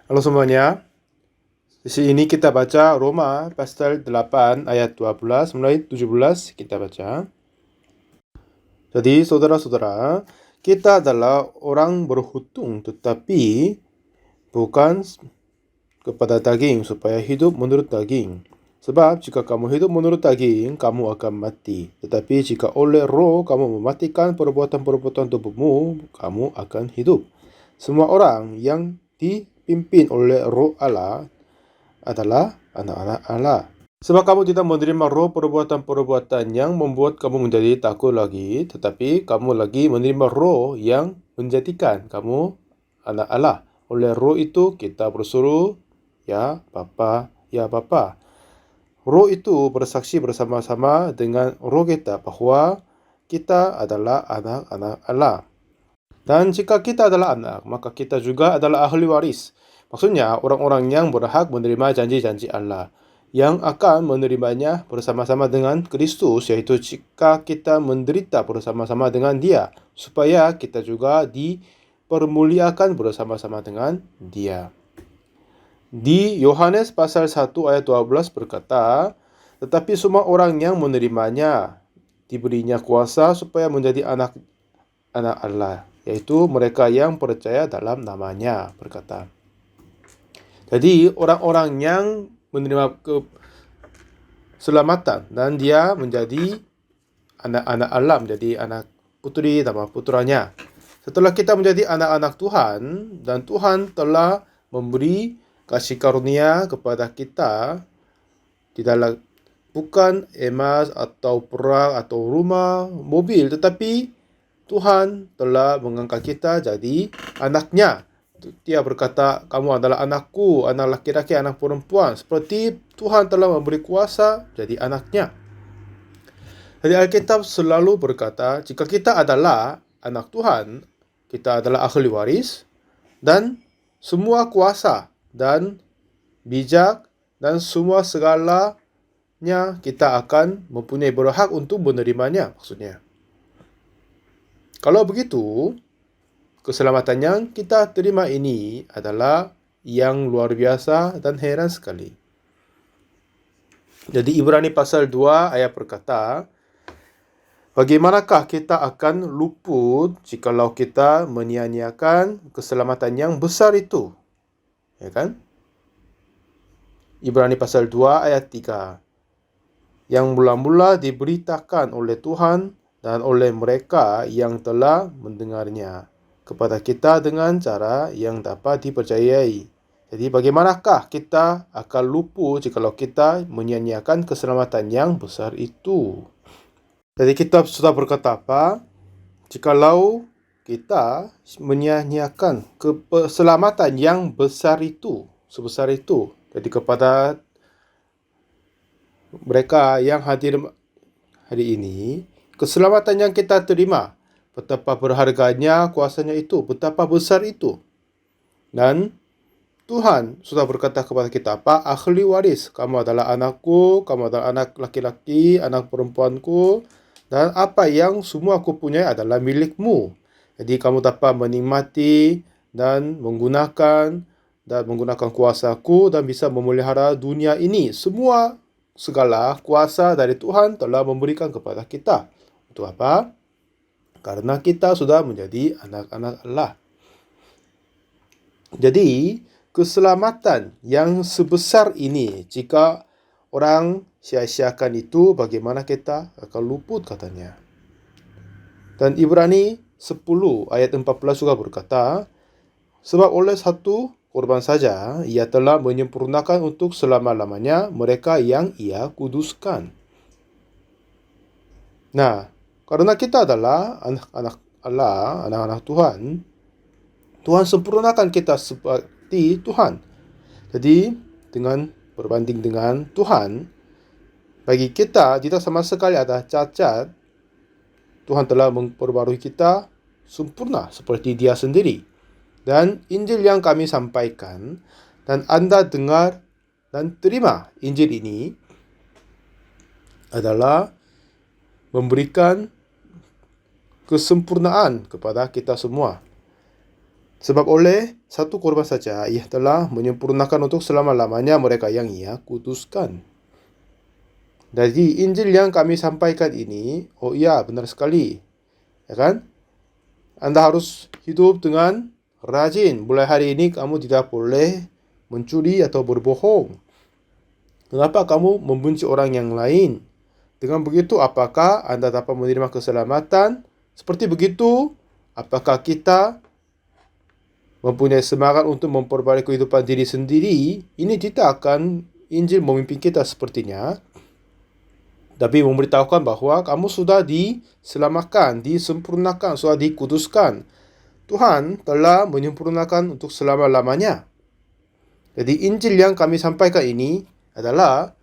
Halo semuanya, di sini kita baca Roma pasal 8 ayat 12 mulai 17 kita baca. Jadi saudara-saudara, kita adalah orang berhutung tetapi bukan kepada daging supaya hidup menurut daging. Sebab jika kamu hidup menurut daging, kamu akan mati. Tetapi jika oleh roh kamu mematikan perbuatan-perbuatan tubuhmu, kamu akan hidup. Semua orang yang dipimpin oleh roh Allah adalah anak-anak Allah. Sebab kamu tidak menerima roh perbuatan-perbuatan yang membuat kamu menjadi takut lagi, tetapi kamu lagi menerima roh yang menjadikan kamu anak Allah. Oleh roh itu kita berseru, ya Bapa, ya Bapa. Roh itu bersaksi bersama-sama dengan roh kita bahawa kita adalah anak-anak Allah. Dan jika kita adalah anak, maka kita juga adalah ahli waris. Maksudnya, orang-orang yang berhak menerima janji-janji Allah, yang akan menerimanya bersama-sama dengan Kristus, yaitu jika kita menderita bersama-sama dengan Dia, supaya kita juga dipermuliakan bersama-sama dengan Dia. Di Yohanes pasal 1 ayat 12 berkata, tetapi semua orang yang menerimanya diberinya kuasa supaya menjadi anak Allah, yaitu mereka yang percaya dalam namanya, berkata. Jadi orang-orang yang menerima keselamatan dan dia menjadi anak-anak Allah, menjadi anak putri dan putranya. Setelah kita menjadi anak-anak Tuhan dan Tuhan telah memberi kasih karunia kepada kita, tidaklah bukan emas atau perak atau rumah, mobil, tetapi Tuhan telah mengangkat kita jadi anaknya. Dia berkata, kamu adalah anakku, anak laki-laki, anak perempuan. Seperti Tuhan telah memberi kuasa jadi anaknya. Jadi Alkitab selalu berkata, jika kita adalah anak Tuhan, kita adalah ahli waris, dan semua kuasa dan bijak dan semua segalanya kita akan mempunyai berhak untuk menerimanya, maksudnya. Kalau begitu, keselamatan yang kita terima ini adalah yang luar biasa dan heran sekali. Jadi Ibrani pasal 2 ayat berkata, bagaimanakah kita akan luput jikalau kita menyia-nyiakan keselamatan yang besar itu? Ya kan? Ibrani pasal 2 ayat 3. Yang mula-mula diberitakan oleh Tuhan dan oleh mereka yang telah mendengarnya kepada kita dengan cara yang dapat dipercayai. Jadi bagaimanakah kita akan luput jikalau kita menyia-nyiakan keselamatan yang besar itu? Jadi kitab sudah berkata apa? Jikalau kita menyia-nyiakan keselamatan yang besar itu, sebesar itu. Jadi kepada mereka yang hadir hari ini, keselamatan yang kita terima, betapa berharganya kuasanya itu, betapa besar itu. Dan Tuhan sudah berkata kepada kita apa? Ahli waris. Kamu adalah anakku, kamu adalah anak laki-laki, anak perempuanku, dan apa yang semua aku punya adalah milikmu. Jadi kamu dapat menikmati dan menggunakan kuasaku dan bisa memelihara dunia ini. Semua segala kuasa dari Tuhan telah memberikan kepada kita. Untuk apa? Karena kita sudah menjadi anak-anak Allah. Jadi, keselamatan yang sebesar ini, jika orang sia-siakan itu, bagaimana kita akan luput, katanya. Dan Ibrani 10 ayat 14 juga berkata, sebab oleh satu korban saja, ia telah menyempurnakan untuk selama-lamanya mereka yang ia kuduskan. Nah, karena kita adalah anak-anak Allah, anak-anak Tuhan, Tuhan sempurnakan kita seperti Tuhan. Jadi, dengan berbanding dengan Tuhan, bagi kita tidak sama sekali ada cacat. Tuhan telah memperbarui kita sempurna seperti Dia sendiri. Dan Injil yang kami sampaikan, dan Anda dengar dan terima Injil ini, adalah memberikan kesempurnaan kepada kita semua. Sebab oleh satu korban saja ia telah menyempurnakan untuk selama-lamanya mereka yang ia kuduskan. Jadi Injil yang kami sampaikan ini, oh iya benar sekali, ya kan? Anda harus hidup dengan rajin. Mulai hari ini kamu tidak boleh mencuri atau berbohong. Kenapa kamu membenci orang yang lain? Dengan begitu, apakah Anda dapat menerima keselamatan? Seperti begitu, apakah kita mempunyai semangat untuk memperbaiki kehidupan diri sendiri? Ini tidak akan Injil memimpin kita sepertinya. Tapi memberitahukan bahwa kamu sudah diselamatkan, disempurnakan, sudah dikuduskan. Tuhan telah menyempurnakan untuk selama-lamanya. Jadi Injil yang kami sampaikan ini adalah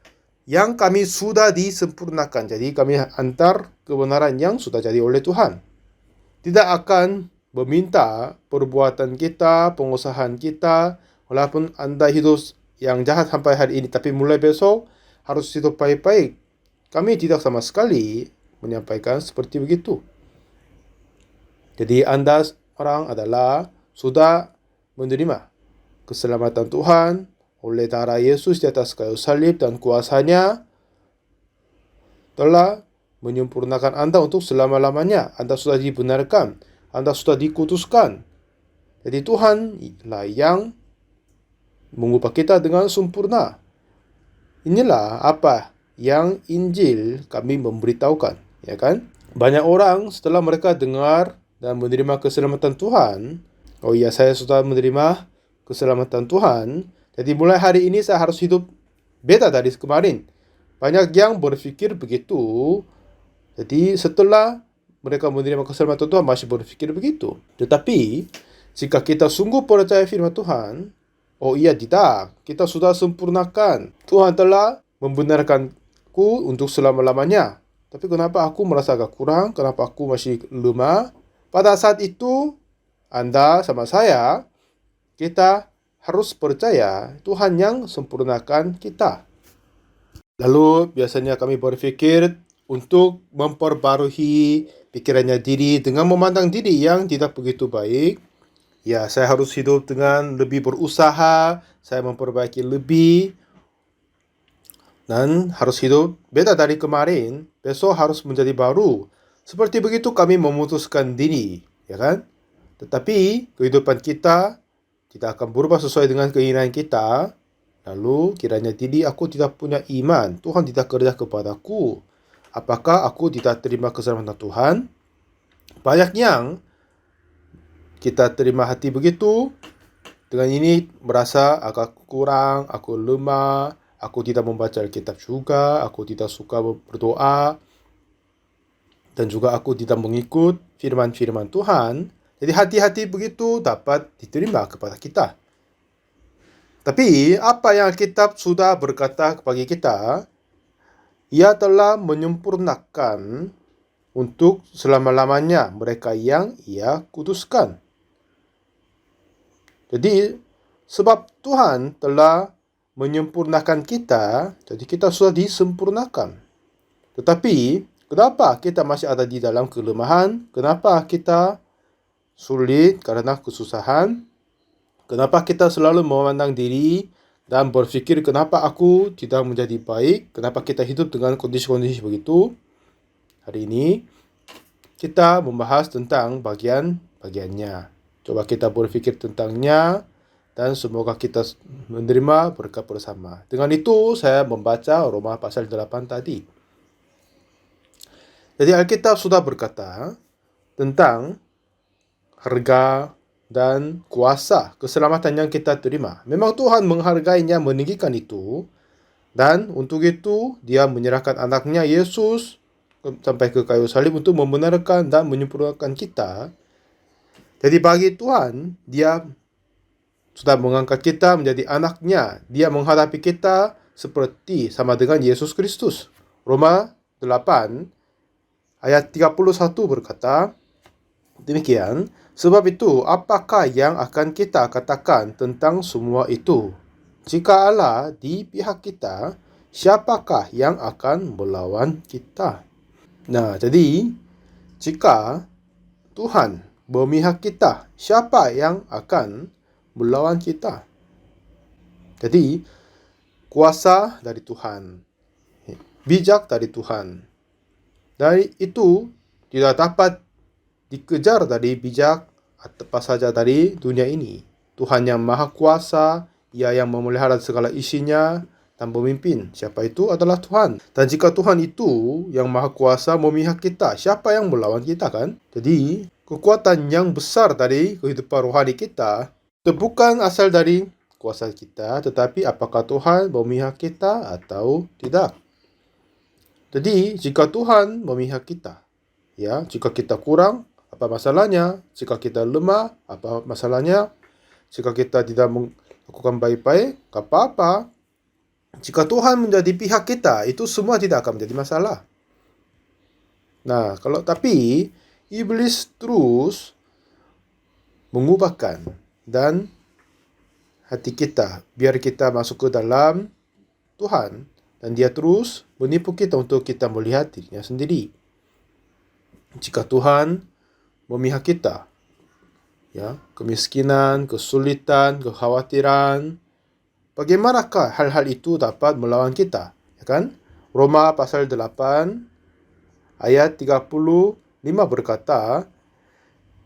yang kami sudah disempurnakan. Jadi kami antar kebenaran yang sudah jadi oleh Tuhan. Tidak akan meminta perbuatan kita, pengusahaan kita, walaupun Anda hidup yang jahat sampai hari ini, tapi mulai besok harus hidup baik-baik. Kami tidak sama sekali menyampaikan seperti begitu. Jadi Anda orang adalah sudah menerima keselamatan Tuhan oleh darah Yesus di atas kayu salib, dan kuasanya telah menyempurnakan Anda untuk selama-lamanya. Anda sudah dibenarkan, Anda sudah dikuduskan. Jadi Tuhan lah yang mengubah kita dengan sempurna. Inilah apa yang Injil kami memberitahukan, ya kan? Banyak orang setelah mereka dengar dan menerima keselamatan Tuhan, oh iya saya sudah menerima keselamatan Tuhan, jadi mulai hari ini saya harus hidup beda dari kemarin. Banyak yang berpikir begitu. Jadi setelah mereka menerima keselamatan Tuhan masih berpikir begitu. Tetapi jika kita sungguh percaya firman Tuhan, oh iya tidak, kita sudah sempurnakan. Tuhan telah membenarkanku untuk selama-lamanya. Tapi kenapa aku merasa agak kurang? Kenapa aku masih lemah? Pada saat itu Anda sama saya, kita harus percaya Tuhan yang sempurnakan kita. Lalu biasanya kami berpikir untuk memperbarui pikirannya diri dengan memandang diri yang tidak begitu baik. Ya, saya harus hidup dengan lebih berusaha, saya memperbaiki lebih, dan harus hidup beda dari kemarin, besok harus menjadi baru. Seperti begitu kami memutuskan diri, ya kan? Tetapi kehidupan kita tidak akan berubah sesuai dengan keinginan kita. Lalu kiranya diri aku tidak punya iman, Tuhan tidak kerja kepadaku. Apakah aku tidak terima keselamatan Tuhan? Banyak yang kita terima hati begitu. Dengan ini merasa agak kurang, aku lemah, aku tidak membaca Alkitab juga, aku tidak suka berdoa, dan juga aku tidak mengikut firman-firman Tuhan. Jadi hati-hati begitu dapat diterima kepada kita. Tapi apa yang Alkitab sudah berkata kepada kita, Ia telah menyempurnakan untuk selama-lamanya mereka yang Ia kuduskan. Jadi sebab Tuhan telah menyempurnakan kita, jadi kita sudah disempurnakan. Tetapi kenapa kita masih ada di dalam kelemahan? Kenapa kita sulit karena kesusahan? Kenapa kita selalu memandang diri dan berpikir kenapa aku tidak menjadi baik? Kenapa kita hidup dengan kondisi-kondisi begitu? Hari ini kita membahas tentang bagian-bagiannya. Coba kita berpikir tentangnya dan semoga kita menerima berkat bersama. Dengan itu saya membaca Roma pasal 8 tadi. Jadi Alkitab sudah berkata tentang harga dan kuasa keselamatan yang kita terima. Memang Tuhan menghargainya, meninggikan itu. Dan untuk itu dia menyerahkan anaknya Yesus sampai ke kayu salib untuk membenarkan dan menyempurnakan kita. Jadi bagi Tuhan, dia sudah mengangkat kita menjadi anaknya. Dia menghadapi kita seperti sama dengan Yesus Kristus. Roma 8 ayat 31 berkata, demikian, sebab itu apakah yang akan kita katakan tentang semua itu? Jika Allah di pihak kita, siapakah yang akan melawan kita? Nah, jadi jika Tuhan memihak kita? Siapa yang akan melawan kita? Jadi, kuasa dari Tuhan, bijak dari Tuhan. Dari itu tidak dapat dikejar dari bijak apa saja dari dunia ini. Tuhan yang maha kuasa, Ia yang memelihara segala isinya dan memimpin. Siapa itu? Adalah Tuhan. Dan jika Tuhan itu yang maha kuasa memihak kita, siapa yang melawan kita, kan? Jadi, kekuatan yang besar dari kehidupan rohani kita itu bukan asal dari kuasa kita, tetapi apakah Tuhan memihak kita atau tidak. Jadi, jika Tuhan memihak kita, ya, jika kita kurang, apa masalahnya? Jika kita lemah, apa masalahnya? Jika kita tidak melakukan baik-baik, tak apa-apa. Jika Tuhan menjadi pihak kita, itu semua tidak akan menjadi masalah. Nah, tapi iblis terus mengubahkan dan hati kita biar kita masuk ke dalam Tuhan, dan dia terus menipu kita untuk kita melihat dirinya sendiri. Jika Tuhan memihak kita, ya, kemiskinan, kesulitan, kekhawatiran, bagaimanakah hal-hal itu dapat melawan kita? Ya kan? Roma pasal 8 ayat 35 berkata,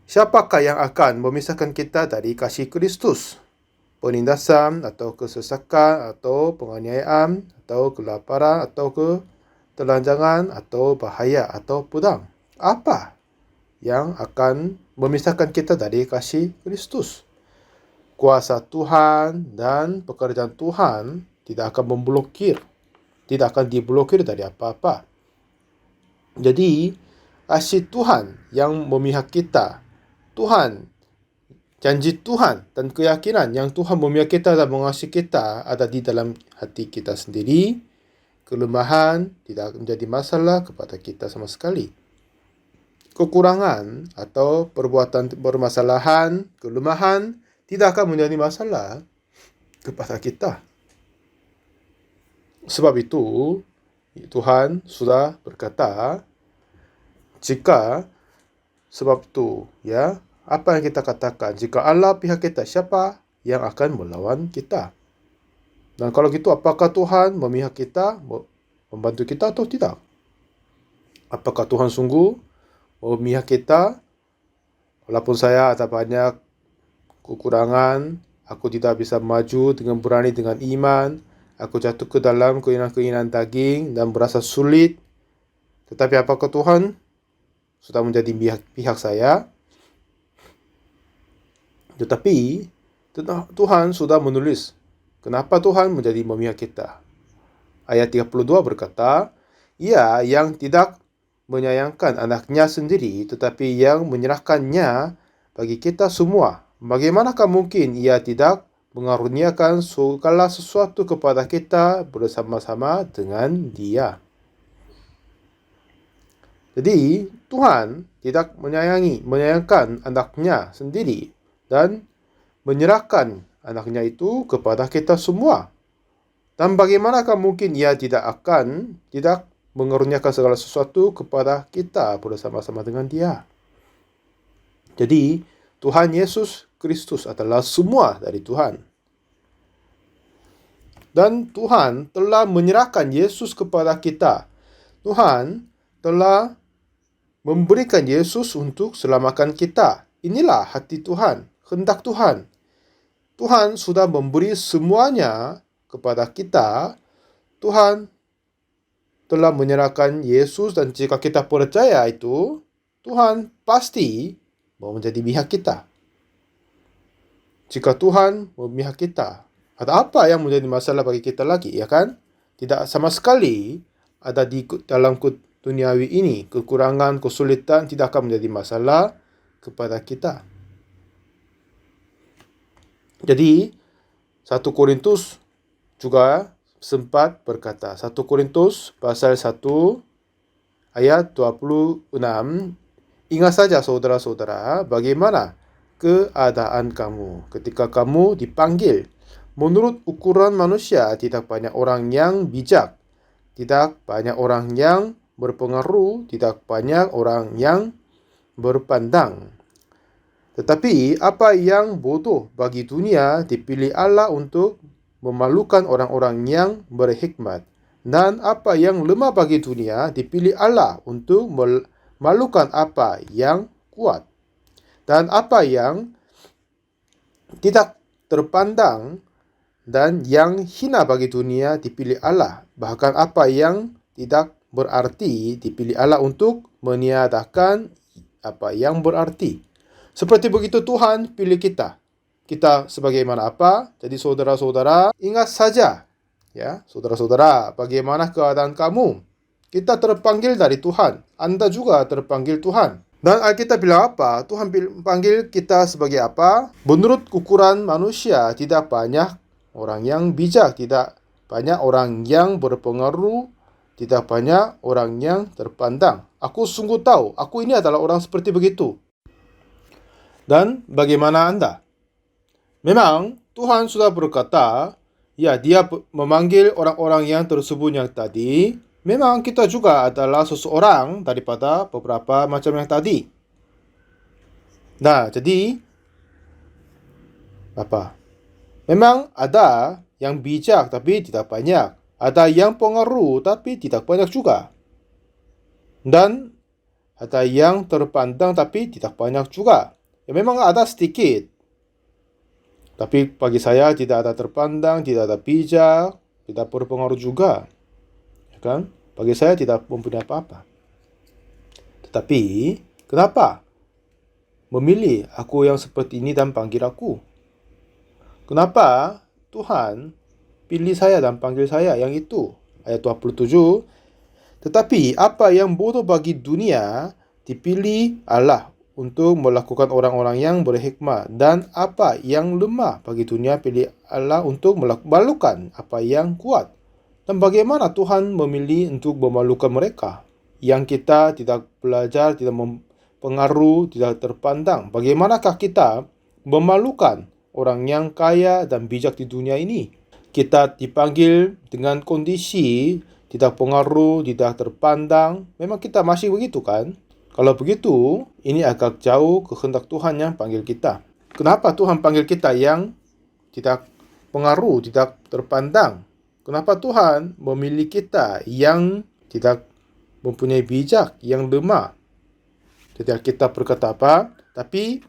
siapakah yang akan memisahkan kita dari kasih Kristus? Penindasan, atau kesesakan, atau penganiayaan, atau kelaparan, atau ketelanjangan, atau bahaya, atau pedang. Apa yang akan memisahkan kita dari kasih Kristus? Kuasa Tuhan dan pekerjaan Tuhan tidak akan diblokir dari apa-apa. Jadi, kasih Tuhan yang memihak kita, janji Tuhan dan keyakinan yang Tuhan memihak kita dan mengasihi kita ada di dalam hati kita sendiri. Kelemahan tidak menjadi masalah kepada kita sama sekali. Kekurangan atau perbuatan bermasalahan, kelemahan tidak akan menjadi masalah kepada kita. Sebab itu Tuhan sudah berkata, sebab itu, ya, apa yang kita katakan, jika Allah pihak kita, siapa yang akan melawan kita? Dan kalau gitu, apakah Tuhan memihak kita, membantu kita atau tidak? Apakah Tuhan sungguh memihak kita? Walaupun saya ada banyak kekurangan, aku tidak bisa maju dengan berani dengan iman, aku jatuh ke dalam keinginan-keinginan daging dan merasa sulit. Tetapi apakah Tuhan sudah menjadi pihak saya? Tetapi Tuhan sudah menulis kenapa Tuhan menjadi memihak kita. Ayat 32 berkata, Ia yang tidak menyayangkan anaknya sendiri, tetapi yang menyerahkannya bagi kita semua. Bagaimanakah mungkin Ia tidak mengaruniakan segala sesuatu kepada kita bersama-sama dengan Dia? Jadi, Tuhan tidak menyayangkan anaknya sendiri dan menyerahkan anaknya itu kepada kita semua. Dan bagaimanakah mungkin Ia tidak mengaruniakan segala sesuatu kepada kita bersama-sama dengan Dia? Jadi, Tuhan Yesus Kristus adalah semua dari Tuhan. Dan Tuhan telah menyerahkan Yesus kepada kita. Tuhan telah memberikan Yesus untuk selamatkan kita. Inilah hati Tuhan, kehendak Tuhan. Tuhan sudah memberi semuanya kepada kita. Tuhan telah menyerahkan Yesus, dan jika kita percaya itu, Tuhan pasti mau menjadi pihak kita. Jika Tuhan memihak kita, ada apa yang menjadi masalah bagi kita lagi, ya kan? Tidak sama sekali ada di dalam duniawi ini. Kekurangan, kesulitan tidak akan menjadi masalah kepada kita. Jadi, 1 Korintus juga sempat berkata, 1 Korintus pasal 1 ayat 26, ingat saja saudara-saudara, bagaimana keadaan kamu ketika kamu dipanggil. Menurut ukuran manusia, tidak banyak orang yang bijak, tidak banyak orang yang berpengaruh, tidak banyak orang yang berpandang. Tetapi apa yang bodoh bagi dunia dipilih Allah untuk memalukan orang-orang yang berhikmat. Dan apa yang lemah bagi dunia dipilih Allah untuk memalukan apa yang kuat. Dan apa yang tidak terpandang dan yang hina bagi dunia dipilih Allah. Bahkan apa yang tidak berarti dipilih Allah untuk meniadakan apa yang berarti. Seperti begitu Tuhan pilih kita. Kita sebagaimana apa? Jadi saudara-saudara, ingat saja, ya, saudara-saudara, bagaimana keadaan kamu? Kita terpanggil dari Tuhan. Anda juga terpanggil Tuhan. Dan Alkitab bilang apa? Tuhan panggil kita sebagai apa? Menurut ukuran manusia, tidak banyak orang yang bijak, tidak banyak orang yang berpengaruh, tidak banyak orang yang terpandang. Aku sungguh tahu, aku ini adalah orang seperti begitu. Dan bagaimana Anda? Memang Tuhan sudah berkata, ya, Dia memanggil orang-orang yang tersebut yang tadi. Memang kita juga adalah seseorang daripada beberapa macam yang tadi. Nah, jadi apa? Memang ada yang bijak tapi tidak banyak. Ada yang pengaruh tapi tidak banyak juga. Dan ada yang terpandang tapi tidak banyak juga. Ya, memang ada sedikit. Tapi bagi saya tidak ada terpandang, tidak ada bijak, tidak berpengaruh juga. Ya kan? Bagi saya tidak mempunyai apa-apa. Tetapi, kenapa memilih aku yang seperti ini dan panggil aku? Kenapa Tuhan pilih saya dan panggil saya yang itu? Ayat 27. Tetapi apa yang bodoh bagi dunia dipilih Allah untuk melakukan orang-orang yang berhikmat, dan apa yang lemah bagi dunia pilih Allah untuk memalukan apa yang kuat. Dan bagaimana Tuhan memilih untuk memalukan mereka yang kita tidak belajar, tidak mempengaruhi, tidak terpandang? Bagaimanakah kita memalukan orang yang kaya dan bijak di dunia ini? Kita dipanggil dengan kondisi tidak pengaruh, tidak terpandang. Memang kita masih begitu kan? Kalau begitu, ini agak jauh kehendak Tuhan yang panggil kita. Kenapa Tuhan panggil kita yang tidak pengaruh, tidak terpandang? Kenapa Tuhan memilih kita yang tidak mempunyai bijak, yang lemah? Jadi Alkitab berkata apa? Tapi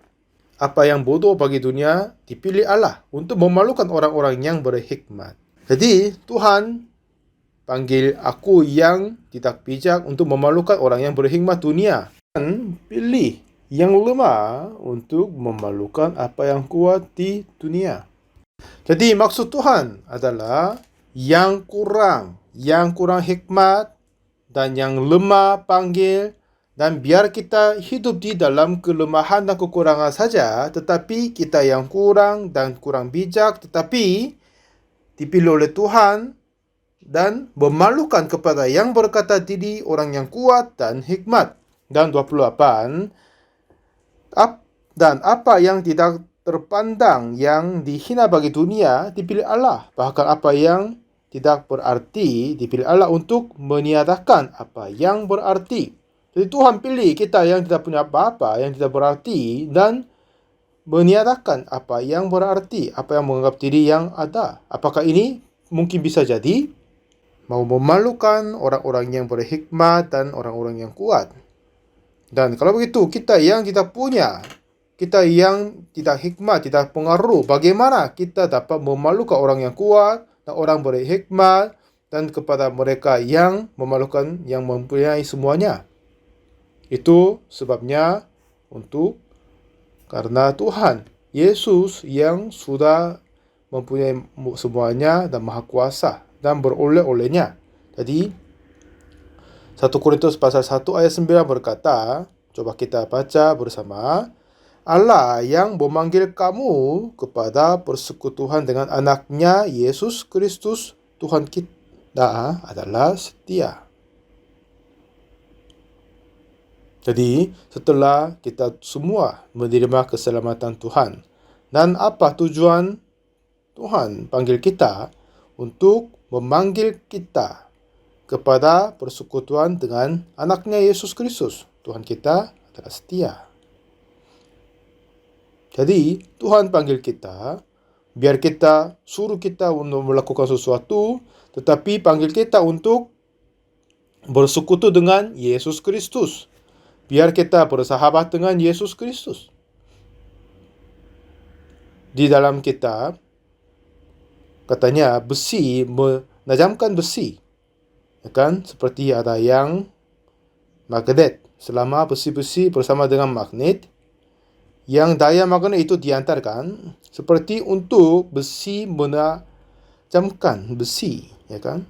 apa yang bodoh bagi dunia dipilih Allah untuk memalukan orang-orang yang berhikmat. Jadi Tuhan panggil aku yang tidak bijak untuk memalukan orang yang berhikmat dunia. Dan pilih yang lemah untuk memalukan apa yang kuat di dunia. Jadi maksud Tuhan adalah yang kurang hikmat dan yang lemah panggil, dan biar kita hidup di dalam kelemahan dan kekurangan saja, tetapi kita yang kurang dan kurang bijak, tetapi dipilih oleh Tuhan dan memalukan kepada yang berkata diri orang yang kuat dan hikmat. Dan 28, dan apa yang tidak terpandang, yang dihina bagi dunia, dipilih Allah. Bahkan apa yang tidak berarti dipilih Allah untuk meniadakan apa yang berarti. Jadi Tuhan pilih kita yang tidak punya apa-apa, yang tidak berarti, dan meniadakan apa yang berarti, apa yang menganggap diri yang ada. Apakah ini mungkin bisa jadi mau memalukan orang-orang yang berhikmat dan orang-orang yang kuat? Dan kalau begitu, kita yang tidak punya, kita yang tidak hikmat, tidak pengaruh, bagaimana kita dapat memalukan orang yang kuat dan orang berhikmat, dan kepada mereka yang memalukan, yang mempunyai semuanya? Itu sebabnya karena Tuhan Yesus yang sudah mempunyai semuanya dan maha kuasa dan beroleh-olehnya. Jadi 1 Korintus pasal 1 ayat 9 berkata, coba kita baca bersama. Allah yang memanggil kamu kepada persekutuan dengan anaknya Yesus Kristus Tuhan kita adalah setia. Jadi setelah kita semua menerima keselamatan Tuhan, dan apa tujuan Tuhan panggil kita? Untuk memanggil kita kepada persekutuan dengan anaknya Yesus Kristus. Tuhan kita adalah setia. Jadi, Tuhan panggil kita, biar kita suruh kita untuk melakukan sesuatu, tetapi panggil kita untuk bersekutu dengan Yesus Kristus. Biar kita bersahabat dengan Yesus Kristus. Di dalam kitab, katanya besi menajamkan besi. Ya kan? Seperti ada yang magnet. Selama besi-besi bersama dengan magnet, yang daya magnet itu diantarkan seperti untuk besi menajamkan besi. Ya kan?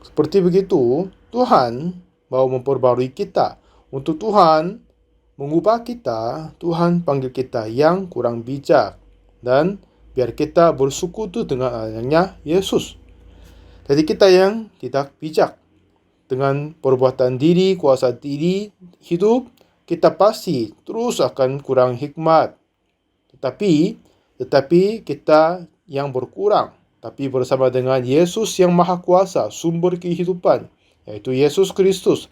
Seperti begitu, Tuhan mau memperbarui kita. Untuk Tuhan mengubah kita, Tuhan panggil kita yang kurang bijak. Dan biar kita bersekutu dengan adanya Yesus. Jadi kita yang tidak bijak. Dengan perbuatan diri, kuasa diri, hidup, kita pasti terus akan kurang hikmat. Tetapi kita yang berkurang. Tapi bersama dengan Yesus yang Maha Kuasa, sumber kehidupan, yaitu Yesus Kristus.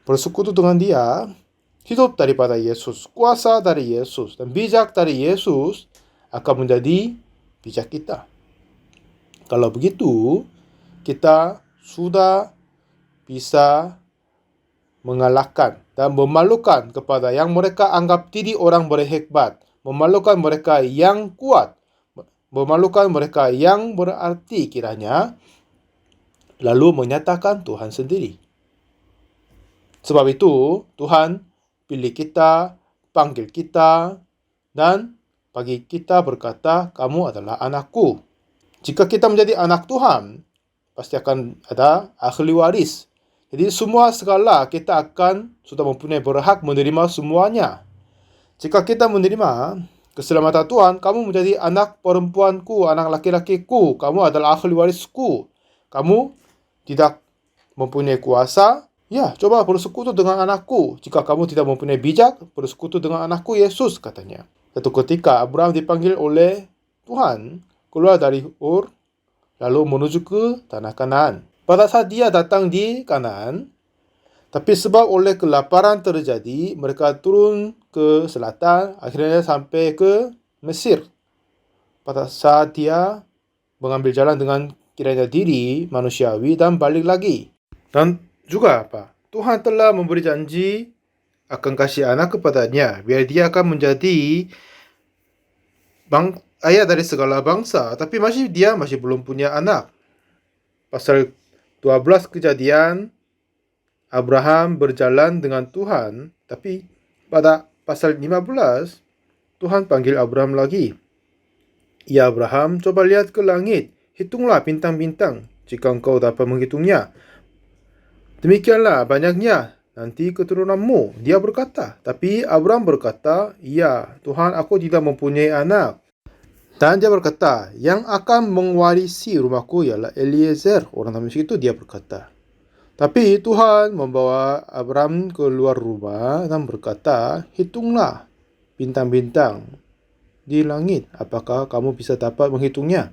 Bersekutu dengan Dia, hidup daripada Yesus, kuasa dari Yesus, dan bijak dari Yesus akan menjadi bijak kita. Kalau begitu, kita sudah bisa mengalahkan dan memalukan kepada yang mereka anggap diri orang berhebat, memalukan mereka yang kuat, memalukan mereka yang berarti kiranya, lalu menyatakan Tuhan sendiri. Sebab itu, Tuhan pilih kita, panggil kita, dan bagi kita berkata, kamu adalah anakku. Jika kita menjadi anak Tuhan, pasti akan ada ahli waris. Jadi semua segala kita akan sudah mempunyai berhak menerima semuanya. Jika kita menerima keselamatan Tuhan, kamu menjadi anak perempuanku, anak laki-lakiku, kamu adalah ahli warisku. Kamu tidak mempunyai kuasa, ya, coba bersekutu dengan anakku. Jika kamu tidak mempunyai bijak, bersekutu dengan anakku Yesus, katanya. Satu ketika Abraham dipanggil oleh Tuhan keluar dari Ur, lalu menuju ke tanah Kanaan. Pada saat dia datang di Kanaan, tapi sebab oleh kelaparan terjadi, mereka turun ke selatan, akhirnya sampai ke Mesir. Pada saat dia mengambil jalan dengan kiranya diri manusiawi dan balik lagi. Dan juga apa? Tuhan telah memberi janji akan kasih anak kepadanya, biar dia akan menjadi ayah dari segala bangsa, tapi dia masih belum punya anak. Pasal 12 Kejadian, Abraham berjalan dengan Tuhan, tapi pada pasal 15, Tuhan panggil Abraham lagi. Ya Abraham, coba lihat ke langit, hitunglah bintang-bintang, jika engkau dapat menghitungnya. Demikianlah banyaknya nanti keturunanmu. Dia berkata, tapi Abraham berkata, ya Tuhan, aku tidak mempunyai anak. Dan dia berkata, yang akan mewarisi rumahku ialah Eliezer. Orang Mesir itu dia berkata. Tapi Tuhan membawa Abraham keluar rumah dan berkata, hitunglah bintang-bintang di langit. Apakah kamu bisa dapat menghitungnya?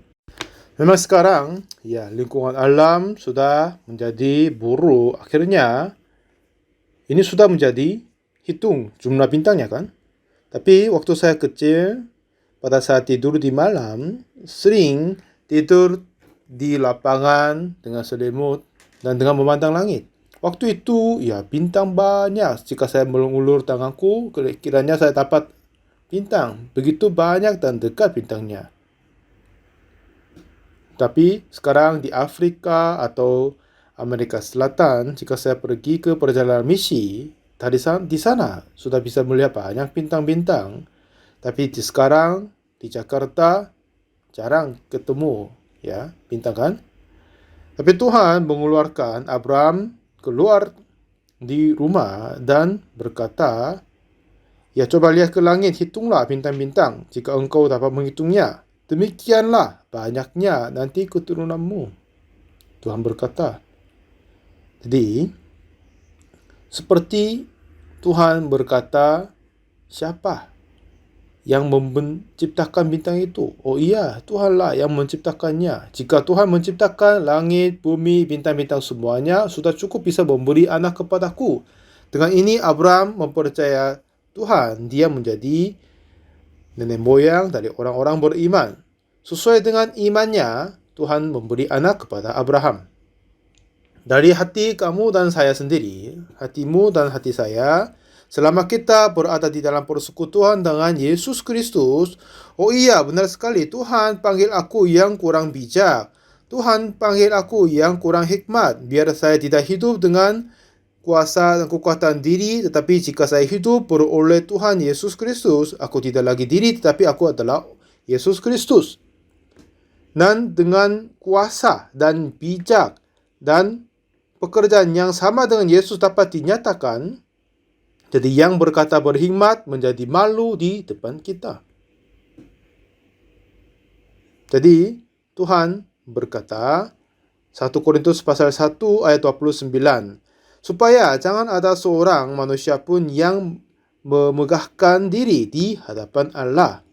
Memang sekarang, ya, lingkungan alam sudah menjadi buruk. Akhirnya, ini sudah menjadi hitung jumlah bintangnya kan. Tapi waktu saya kecil, pada saat tidur di malam, sering tidur di lapangan dengan selimut dan dengan memandang langit. Waktu itu, ya, bintang banyak. Jika saya mengulur tanganku, kiranya saya dapat bintang. Begitu banyak dan dekat bintangnya. Tapi sekarang di Afrika atau Amerika Selatan, jika saya pergi ke perjalanan misi, di sana sudah bisa melihat banyak bintang-bintang. Tapi sekarang di Jakarta jarang ketemu, ya, bintang kan? Tapi Tuhan mengeluarkan Abraham keluar di rumah dan berkata, ya, coba lihat ke langit, hitunglah bintang-bintang jika engkau dapat menghitungnya. Demikianlah banyaknya nanti keturunanmu. Tuhan berkata. Jadi, seperti Tuhan berkata, siapa yang menciptakan bintang itu? Oh iya, Tuhanlah yang menciptakannya. Jika Tuhan menciptakan langit, bumi, bintang-bintang semuanya, sudah cukup bisa memberi anak kepadaku. Dengan ini Abraham mempercaya Tuhan, dia menjadi nenek moyang dari orang-orang beriman. Sesuai dengan imannya, Tuhan memberi anak kepada Abraham. Dari hati kamu dan saya sendiri, hatimu dan hati saya, selama kita berada di dalam persekutuan dengan Yesus Kristus, oh iya benar sekali, Tuhan panggil aku yang kurang bijak. Tuhan panggil aku yang kurang hikmat, biar saya tidak hidup dengan kuasa dan kekuatan diri, tetapi jika saya hidup beroleh Tuhan Yesus Kristus, aku tidak lagi diri, tetapi aku adalah Yesus Kristus. Dan dengan kuasa dan bijak dan pekerjaan yang sama dengan Yesus dapat dinyatakan, jadi yang berkata berhikmat menjadi malu di depan kita. Jadi Tuhan berkata, 1 Korintus pasal 1 ayat 29, supaya jangan ada seorang manusia pun yang memegahkan diri di hadapan Allah.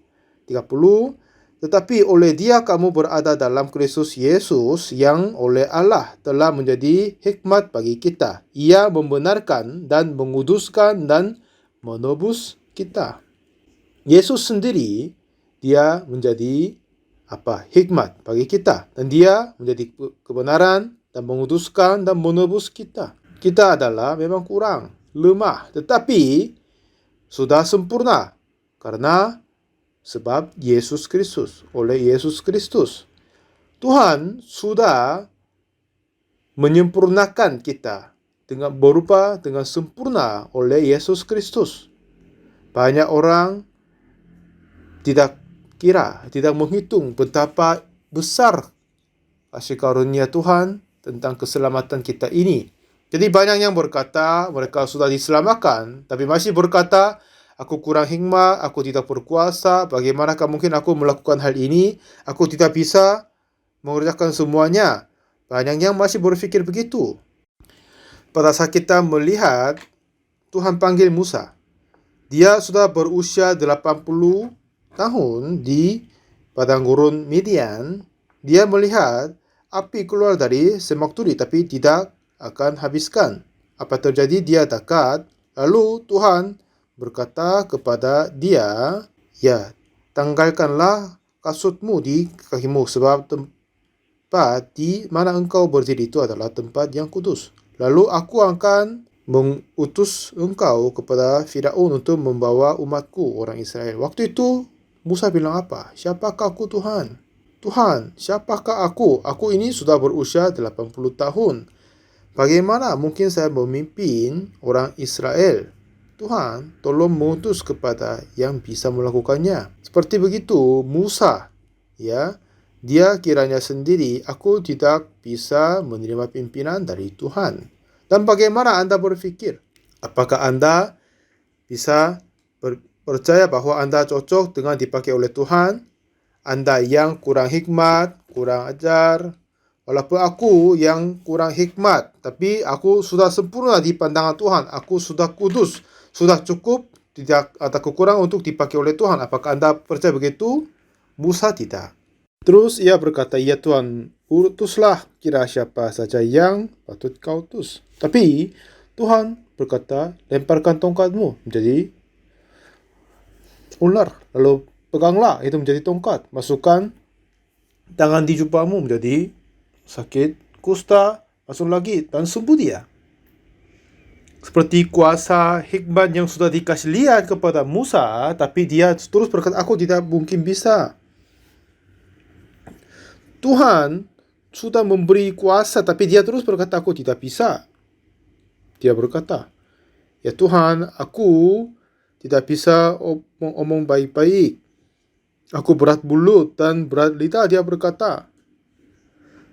30, tetapi oleh Dia kamu berada dalam Kristus Yesus yang oleh Allah telah menjadi hikmat bagi kita. Ia membenarkan dan menguduskan dan menebus kita. Yesus sendiri, dia menjadi hikmat bagi kita. Dan dia menjadi kebenaran dan menguduskan dan menebus kita. Kita adalah memang kurang, lemah, tetapi sudah sempurna karena sebab Yesus Kristus, oleh Yesus Kristus. Tuhan sudah menyempurnakan kita dengan sempurna oleh Yesus Kristus. Banyak orang tidak menghitung betapa besar kasih karunia Tuhan tentang keselamatan kita ini. Jadi banyak yang berkata mereka sudah diselamatkan, tapi masih berkata, aku kurang hikmat, aku tidak berkuasa, bagaimanakah mungkin aku melakukan hal ini? Aku tidak bisa mengerjakan semuanya. Banyak yang masih berpikir begitu. Pada saat kita melihat Tuhan panggil Musa, dia sudah berusia 80 tahun di padang gurun Midian. Dia melihat api keluar dari semak duri, tapi tidak akan habiskan. Apa terjadi? Dia dekat. Lalu Tuhan berkata kepada dia, ya, tanggalkanlah kasutmu di kakimu, sebab tempat di mana engkau berdiri itu adalah tempat yang kudus. Lalu aku akan mengutus engkau kepada Firaun untuk membawa umatku, orang Israel. Waktu itu Musa bilang apa? Siapakah aku Tuhan? Tuhan, siapakah aku? Aku ini sudah berusia 80 tahun. Bagaimana mungkin saya memimpin orang Israel? Tuhan, tolong mengutus kepada yang bisa melakukannya. Seperti begitu Musa, ya, dia kiranya sendiri, aku tidak bisa menerima pimpinan dari Tuhan. Dan bagaimana Anda berpikir? Apakah Anda bisa percaya bahwa Anda cocok dengan dipakai oleh Tuhan? Anda yang kurang hikmat, kurang ajar, walaupun aku yang kurang hikmat, tapi aku sudah sempurna di pandangan Tuhan. Aku sudah kudus, sudah cukup, tidak ada kekurangan untuk dipakai oleh Tuhan. Apakah Anda percaya begitu? Musa tidak. Terus ia berkata, ya Tuhan, utuslah kira siapa saja yang patut kau utus. Tapi Tuhan berkata, lemparkan tongkatmu menjadi ular. Lalu peganglah itu menjadi tongkat. Masukkan tangan di jubahmu menjadi sakit kusta. Masuk lagi dan sembuh dia. Seperti kuasa hikmat yang sudah dikasih lihat kepada Musa, tapi dia terus berkata, aku tidak mungkin bisa. Tuhan sudah memberi kuasa, tapi dia terus berkata, aku tidak bisa. Dia berkata, ya Tuhan, aku tidak bisa omong baik-baik. Aku berat mulut dan berat lidah, dia berkata.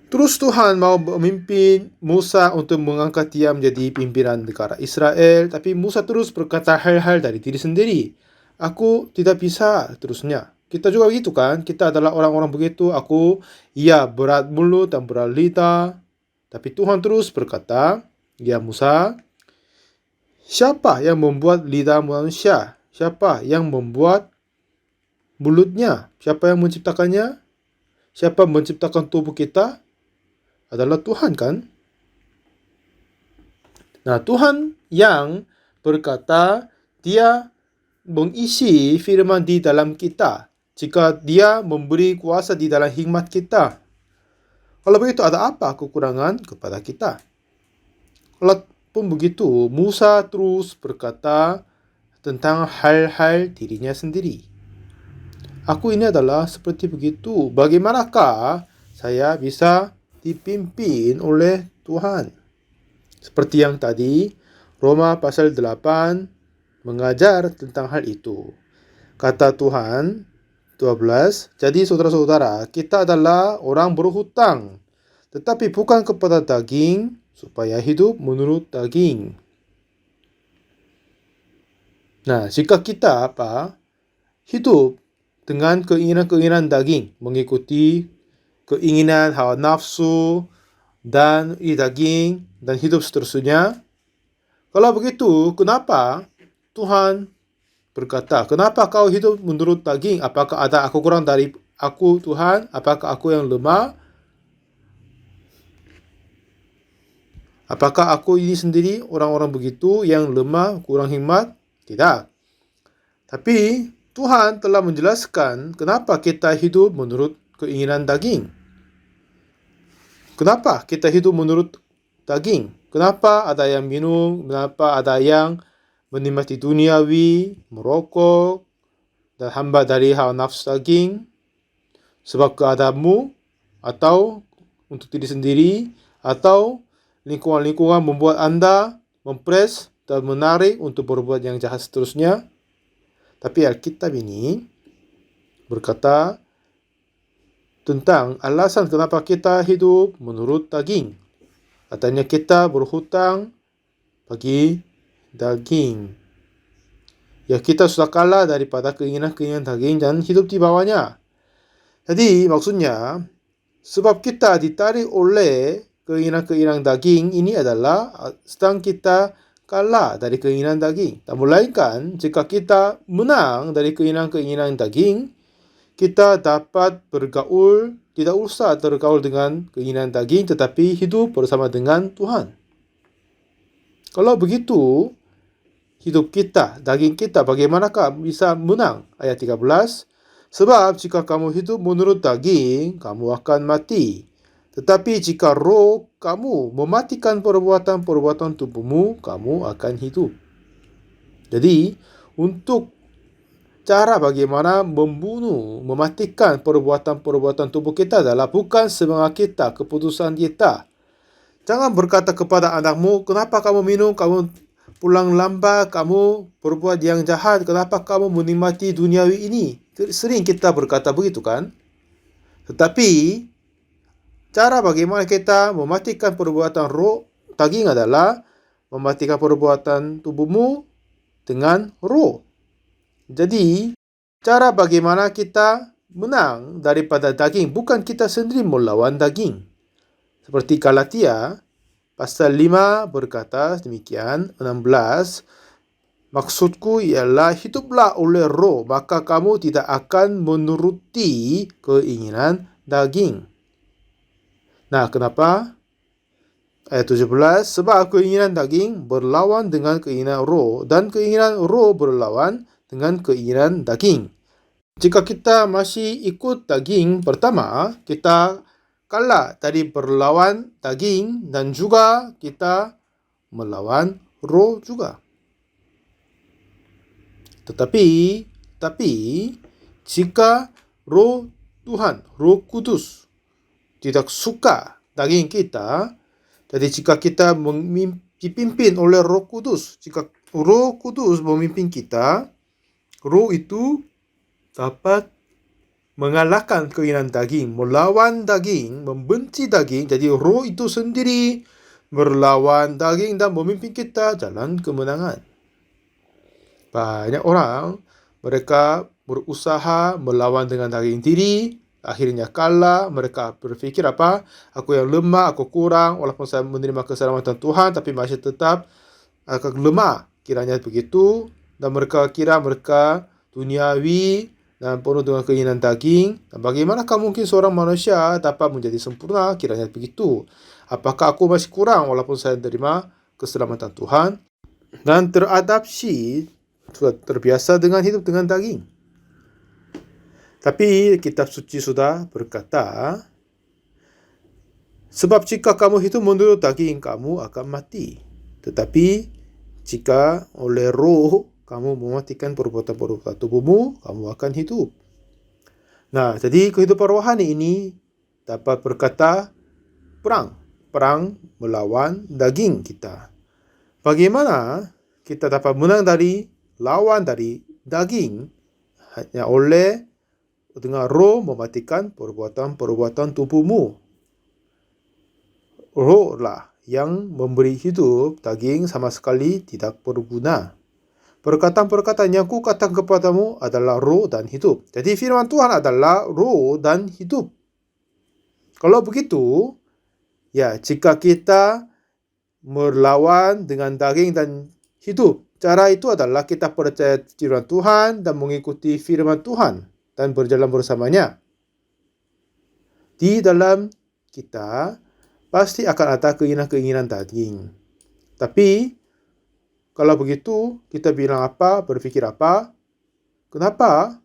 Terus Tuhan mau memimpin Musa untuk mengangkat dia menjadi pimpinan negara Israel. Tapi Musa terus berkata hal-hal dari diri sendiri. Aku tidak bisa, terusnya. Kita juga begitu kan? Kita adalah orang-orang begitu. Aku, berat mulut dan berat lidah. Tapi Tuhan terus berkata, ya Musa, siapa yang membuat lidah manusia? Siapa yang membuat mulutnya? Siapa yang menciptakannya? Siapa menciptakan tubuh kita? Adalah Tuhan kan? Nah, Tuhan yang berkata dia mengisi firman di dalam kita, jika Dia memberi kuasa di dalam hikmat kita, kalau begitu ada apa kekurangan kepada kita? Walaupun begitu, Musa terus berkata tentang hal-hal dirinya sendiri. Aku ini adalah seperti begitu. Bagaimanakah saya bisa dipimpin oleh Tuhan? Seperti yang tadi, Roma pasal 8 mengajar tentang hal itu. Kata Tuhan 12, jadi saudara-saudara, kita adalah orang berhutang, tetapi bukan kepada daging, supaya hidup menurut daging. Nah, jika kita hidup dengan keinginan-keinginan daging, mengikuti keinginan hawa nafsu dan daging dan hidup seterusnya. Kalau begitu, kenapa Tuhan berkata, kenapa kau hidup menurut daging? Apakah ada aku kurang dari aku, Tuhan? Apakah aku yang lemah? Apakah aku ini sendiri orang-orang begitu yang lemah, kurang hikmat? Tidak. Tapi Tuhan telah menjelaskan kenapa kita hidup menurut keinginan daging. Kenapa kita hidup menurut daging? Kenapa ada yang minum? Kenapa ada yang menikmati duniawi, merokok, dan hamba dari hawa nafsu daging? Sebab keadaanmu, atau untuk diri sendiri, atau lingkungan-lingkungan membuat Anda mempres dan menarik untuk berbuat yang jahat seterusnya. Tapi Alkitab ini berkata tentang alasan kenapa kita hidup menurut daging. Katanya kita berhutang bagi daging. Ya, kita sudah kalah daripada keinginan-keinginan daging dan hidup di bawahnya. Jadi maksudnya, sebab kita ditarik oleh keinginan-keinginan daging ini adalah sedang kita kalah dari keinginan daging. Dan melainkan jika kita menang dari keinginan-keinginan daging, kita dapat bergaul, tidak usah tergaul dengan keinginan daging, tetapi hidup bersama dengan Tuhan. Kalau begitu, hidup kita, daging kita, bagaimanakah bisa menang? Ayat 13, sebab jika kamu hidup menurut daging, kamu akan mati. Tetapi jika roh kamu mematikan perbuatan-perbuatan tubuhmu, kamu akan hidup. Jadi, untuk cara bagaimana mematikan perbuatan-perbuatan tubuh kita adalah bukan semangat kita, keputusan kita. Jangan berkata kepada anakmu, kenapa kamu minum, kamu pulang lambat, kamu berbuat yang jahat, kenapa kamu menikmati duniawi ini? Sering kita berkata begitu kan? Tetapi cara bagaimana kita mematikan perbuatan roh daging adalah mematikan perbuatan tubuhmu dengan roh. Jadi, cara bagaimana kita menang daripada daging, bukan kita sendiri melawan daging. Seperti Galatia pasal 5 berkata demikian, 16, maksudku ialah hiduplah oleh roh, maka kamu tidak akan menuruti keinginan daging. Nah, kenapa? Ayat 17, sebab keinginan daging berlawan dengan keinginan roh, dan keinginan roh berlawan dengan keinginan daging. Jika kita masih ikut daging pertama, kita kalah dari berlawan daging, dan juga kita melawan roh juga. Tetapi jika roh Tuhan, roh kudus tidak suka daging kita, jadi jika kita dipimpin oleh roh kudus, jika roh kudus memimpin kita, roh itu dapat mengalahkan keinginan daging, melawan daging, membenci daging. Jadi roh itu sendiri berlawan daging dan memimpin kita jalan kemenangan. Banyak orang, mereka berusaha melawan dengan daging diri, akhirnya kalah. Mereka berpikir aku yang lemah, aku kurang, walaupun saya menerima keselamatan Tuhan, tapi masih tetap agak lemah. Kiranya begitu, dan mereka kira mereka duniawi dan penuh dengan keinginan daging. Dan bagaimanakah mungkin seorang manusia dapat menjadi sempurna? Kiranya begitu. Apakah aku masih kurang walaupun saya menerima keselamatan Tuhan? Dan teradaptasi sudah terbiasa dengan hidup dengan daging. Tapi kitab suci sudah berkata, sebab jika kamu hidup menurut daging, kamu akan mati. Tetapi jika oleh roh kamu mematikan perbuatan-perbuatan tubuhmu, kamu akan hidup. Nah, jadi kehidupan rohani ini dapat berkata perang melawan daging kita. Bagaimana kita dapat menang dari lawan dari daging? Hanya oleh dengan roh mematikan perbuatan-perbuatan tubuhmu. Roh lah yang memberi hidup, daging sama sekali tidak berguna. Perkataan-perkataan yang ku katakan kepadamu adalah roh dan hidup. Jadi firman Tuhan adalah roh dan hidup. Kalau begitu, ya jika kita melawan dengan daging dan hidup, cara itu adalah kita percaya firman Tuhan dan mengikuti firman Tuhan dan berjalan bersamanya. Di dalam kita pasti akan ada keinginan-keinginan daging. Tapi kalau begitu, kita bilang apa, berpikir apa? Kenapa?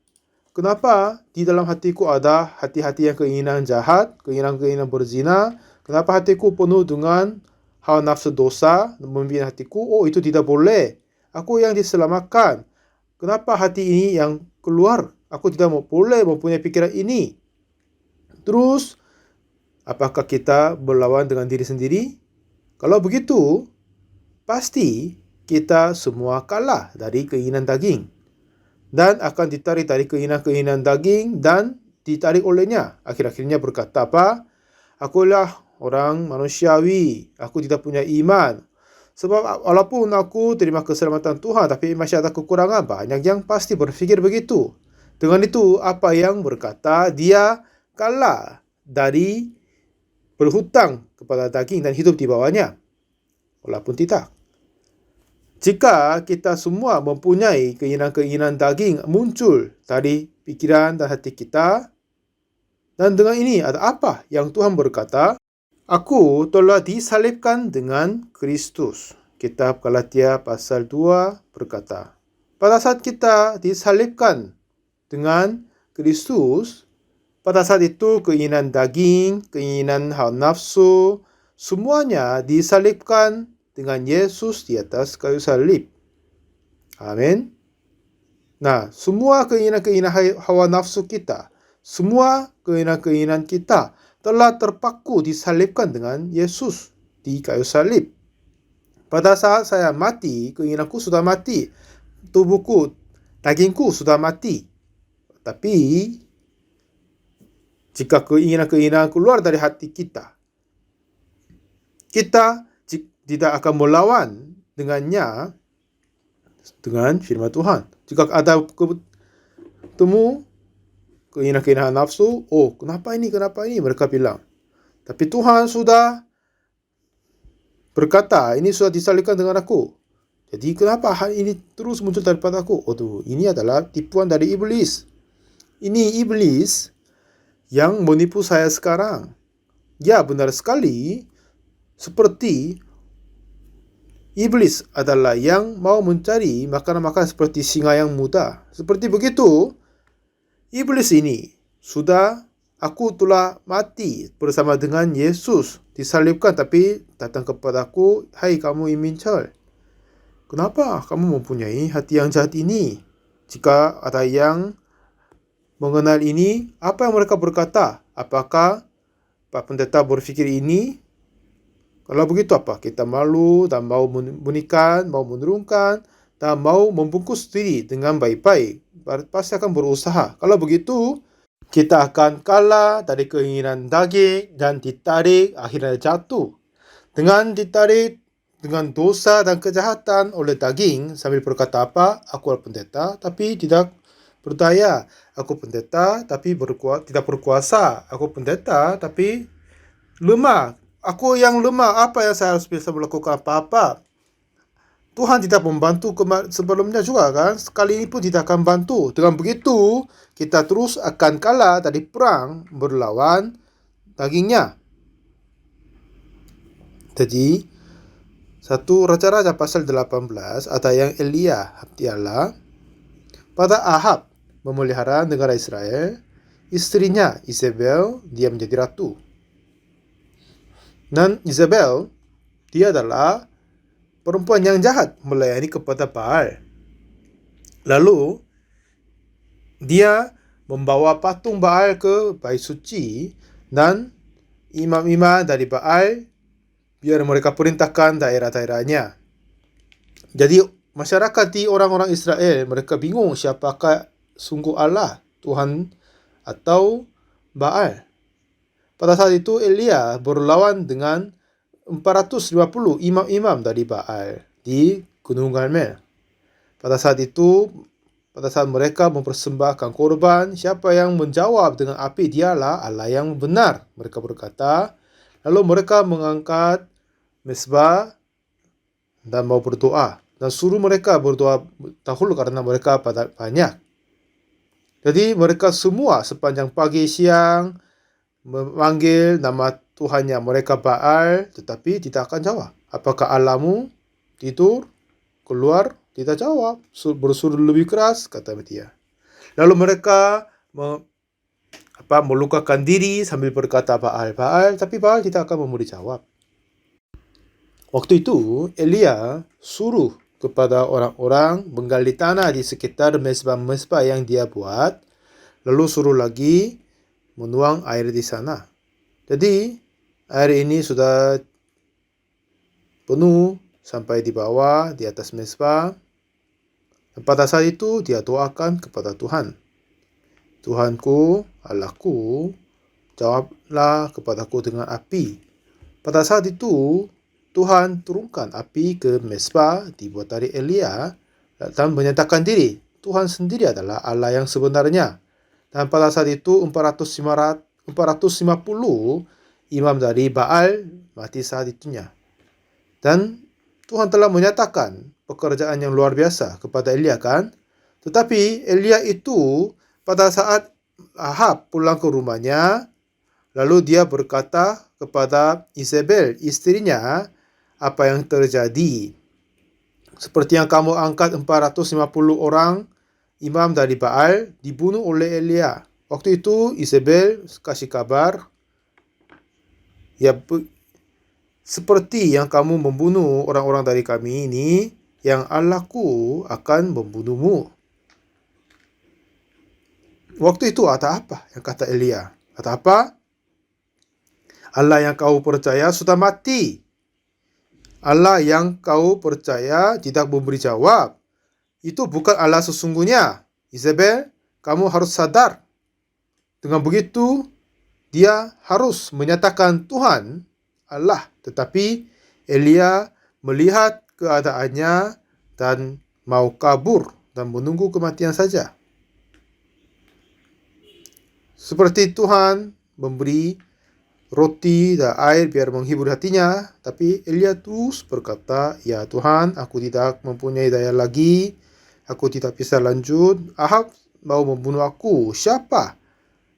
Kenapa di dalam hatiku ada hati-hati yang keinginan jahat, keinginan-keinginan berzina? Kenapa hatiku penuh dengan hawa nafsu dosa, memimpin hatiku? Oh, itu tidak boleh. Aku yang diselamatkan. Kenapa hati ini yang keluar? Aku tidak boleh mempunyai pikiran ini. Terus, apakah kita berlawan dengan diri sendiri? Kalau begitu, pasti kita semua kalah dari keinginan daging dan akan ditarik dari keinginan-keinginan daging dan ditarik olehnya. Akhir-akhirnya berkata apa? Akulah orang manusiawi, aku tidak punya iman. Sebab walaupun aku terima keselamatan Tuhan, tapi masih ada kekurangan. Banyak yang pasti berpikir begitu. Dengan itu, apa yang berkata dia kalah dari berhutang kepada daging dan hidup di bawahnya. Walaupun tidak. Jika kita semua mempunyai keinginan-keinginan daging muncul dari pikiran dan hati kita, dan dengan ini ada apa yang Tuhan berkata? Aku telah disalibkan dengan Kristus. Kitab Galatia pasal 2 berkata, pada saat kita disalibkan dengan Kristus, pada saat itu keinginan daging, keinginan hawa nafsu, semuanya disalibkan dengan Yesus di atas kayu salib. Amin. Nah, semua keinginan-keinginan hawa nafsu kita, semua keinginan-keinginan kita telah terpaku disalibkan dengan Yesus di kayu salib. Pada saat saya mati, keinginanku sudah mati. Tubuhku, dagingku sudah mati. Tapi, jika keinginan-keinginan keluar dari hati kita, kita tidak akan melawan dengannya dengan firman Tuhan. Jika ada ketemu keinginan-keinginan nafsu, oh kenapa ini, mereka bilang. Tapi Tuhan sudah berkata, ini sudah disalibkan dengan aku. Jadi kenapa hal ini terus muncul daripada aku? Oh, ini adalah tipuan dari iblis. Ini iblis yang menipu saya sekarang. Ya, benar sekali. Seperti iblis adalah yang mau mencari makanan-makanan seperti singa yang muda. Seperti begitu, iblis ini aku telah mati bersama dengan Yesus. Disalibkan, tapi datang kepadaku, hai kamu immincal. Kenapa kamu mempunyai hati yang jahat ini? Jika ada yang mengenal ini, apa yang mereka berkata? Apakah Pak Pendeta berpikir ini? Kalau begitu apa? Kita malu dan mau membunyikan, mau menurunkan, dan mau membungkus diri dengan baik-baik. Pasti akan berusaha. Kalau begitu, kita akan kalah dari keinginan daging dan ditarik, akhirnya jatuh. Dengan ditarik dengan dosa dan kejahatan oleh daging, sambil berkata apa? Aku adalah pendeta, tapi tidak berdaya. Aku pendeta, tapi tidak berkuasa. Aku pendeta, tapi lemah. Aku yang lemah, apa yang saya harus bisa melakukan apa-apa? Tuhan tidak membantu sebelumnya juga kan? Sekali ini pun tidak akan bantu. Dengan begitu, kita terus akan kalah dari perang berlawan dagingnya. Jadi, 1 Raja-Raja pasal 18 ada yang Elia hati Allah. Pada Ahab memelihara negara Israel, istrinya Isabel dia menjadi ratu. Dan Isabel dia adalah perempuan yang jahat melayani kepada Baal. Lalu dia membawa patung Baal ke bait suci dan imam-imam dari Baal biar mereka perintahkan daerah-daerahnya. Jadi masyarakat di orang-orang Israel mereka bingung siapakah sungguh Allah, Tuhan atau Baal. Pada saat itu Elia berlawan dengan 450 imam-imam dari Baal di Gunung Karmel. Pada saat itu, pada saat mereka mempersembahkan korban, siapa yang menjawab dengan api dialah Allah yang benar. Mereka berkata, lalu mereka mengangkat mesbah dan mau berdoa. Dan suruh mereka berdoa dahulu karena mereka banyak. Jadi mereka semua sepanjang pagi siang memanggil nama Tuhannya mereka Baal, tetapi tidak akan jawab. Apakah Allahmu tidur, keluar, tidak jawab. Bersuruh lebih keras, kata dia. Lalu mereka melukakan diri sambil berkata Baal, tapi Baal tidak akan memberi jawab. Waktu itu Elia suruh kepada orang-orang menggali tanah di sekitar mesbah-mesbah yang dia buat, lalu suruh lagi menuang air di sana. Jadi air ini sudah penuh sampai di bawah, di atas mesbah. Dan pada saat itu dia doakan kepada Tuhan. Tuhanku, Allahku, jawablah kepadaku dengan api. Pada saat itu Tuhan turunkan api ke mesbah dibuat dari Elia dan menyatakan diri Tuhan sendiri adalah Allah yang sebenarnya. Dan pada saat itu 450 imam dari Baal mati saat itunya. Dan Tuhan telah menyatakan pekerjaan yang luar biasa kepada Elia kan. Tetapi Elia itu pada saat Ahab pulang ke rumahnya, lalu dia berkata kepada Isabel, istrinya, apa yang terjadi. Seperti yang kamu angkat 450 orang imam dari Baal dibunuh oleh Elia. Waktu itu Isabel kasih kabar, ya seperti yang kamu membunuh orang-orang dari kami ini, yang Allahku akan membunuhmu. Waktu itu ada apa yang kata Elia? Ada apa? Allah yang kau percaya sudah mati. Allah yang kau percaya tidak memberi jawab. Itu bukan Allah sesungguhnya. Isabel, kamu harus sadar. Dengan begitu, dia harus menyatakan Tuhan Allah. Tetapi Elia melihat keadaannya dan mau kabur dan menunggu kematian saja. Seperti Tuhan memberi roti dan air biar menghibur hatinya, tapi Elia terus berkata, ya Tuhan, aku tidak mempunyai daya lagi, aku tidak bisa lanjut, Ahab mau membunuh aku, siapa?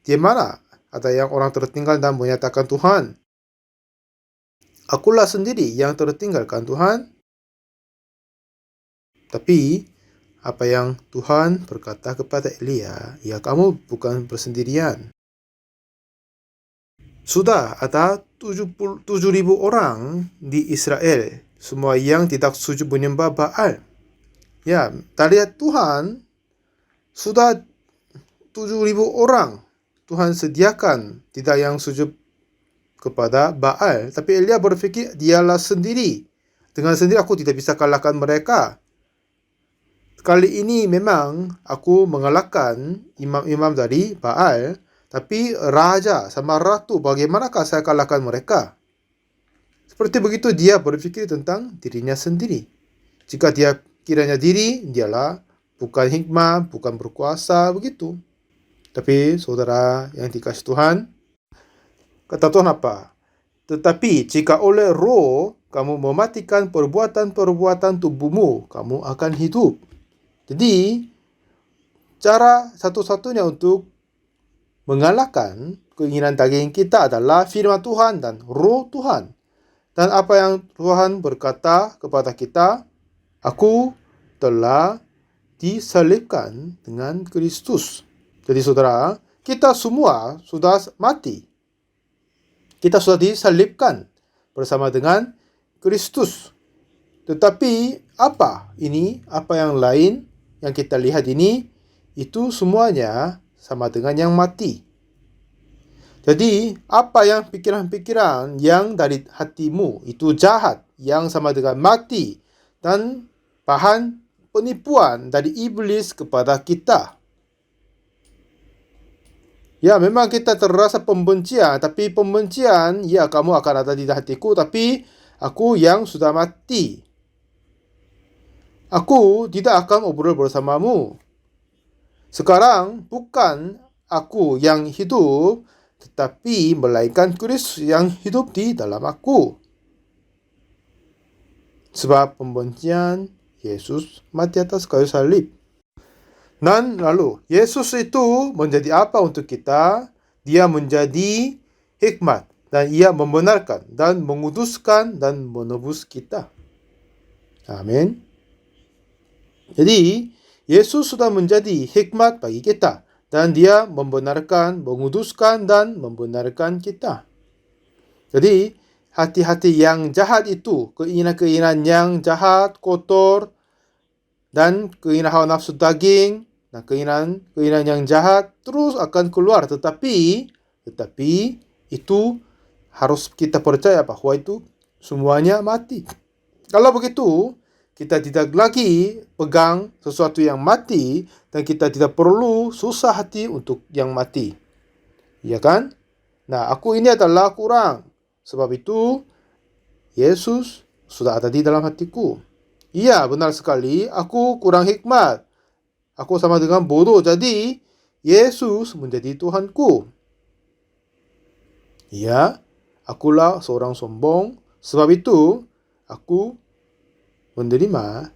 Di mana? Ada yang orang tertinggal dan menyatakan Tuhan, akulah sendiri yang tertinggalkan Tuhan. Tapi apa yang Tuhan berkata kepada Elia, ya kamu bukan bersendirian. Sudah ada 7.000 orang di Israel, semua yang tidak setuju menyembah Baal. Ya, dari Tuhan sudah 7.000 orang Tuhan sediakan, tidak yang setuju kepada Baal. Tapi Elia berfikir dialah sendiri. Dengan sendiri aku tidak bisa kalahkan mereka. Kali ini memang aku mengalahkan imam-imam dari Baal, tapi raja sama ratu, bagaimanakah saya kalahkan mereka? Seperti begitu dia berpikir tentang dirinya sendiri. Jika dia kiranya diri, dialah bukan hikmah, bukan berkuasa, begitu. Tapi saudara yang dikasihi Tuhan, kata Tuhan apa? Tetapi jika oleh roh kamu mematikan perbuatan-perbuatan tubuhmu, kamu akan hidup. Jadi, cara satu-satunya untuk mengalahkan keinginan daging kita adalah firman Tuhan dan roh Tuhan. Dan apa yang Tuhan berkata kepada kita, aku telah disalibkan dengan Kristus. Jadi saudara, kita semua sudah mati. Kita sudah disalibkan bersama dengan Kristus. Tetapi apa ini? Apa yang lain yang kita lihat ini? Itu semuanya sama dengan yang mati. Jadi, apa yang pikiran-pikiran yang dari hatimu itu jahat, yang sama dengan mati, dan bahan penipuan dari iblis kepada kita. Ya, memang kita terasa pembencian, tapi pembencian, ya kamu akan ada di hatiku, tapi aku yang sudah mati. Aku tidak akan obrol bersamamu. Sekarang bukan aku yang hidup, tetapi melainkan Kristus yang hidup di dalam aku. Sebab pembencian, Yesus mati atas kayu salib. Dan lalu, Yesus itu menjadi apa untuk kita? Dia menjadi hikmat. Dan ia membenarkan dan menguduskan dan menebus kita. Amin. Jadi, Yesus sudah menjadi hikmat bagi kita. Dan dia membenarkan, menguduskan, dan membenarkan kita. Jadi, hati-hati yang jahat itu, keinginan-keinginan yang jahat, kotor, dan keinginan hawa nafsu daging, nah keinginan yang jahat terus akan keluar. Tetapi itu harus kita percaya bahwa itu semuanya mati. Kalau begitu, kita tidak lagi pegang sesuatu yang mati, dan kita tidak perlu susah hati untuk yang mati. Ya kan? Nah, aku ini adalah kurang. Sebab itu, Yesus sudah ada di dalam hatiku. Iya, benar sekali. Aku kurang hikmat. Aku sama dengan bodoh. Jadi, Yesus menjadi Tuhanku. Iya, akulah seorang sombong. Sebab itu, aku menerima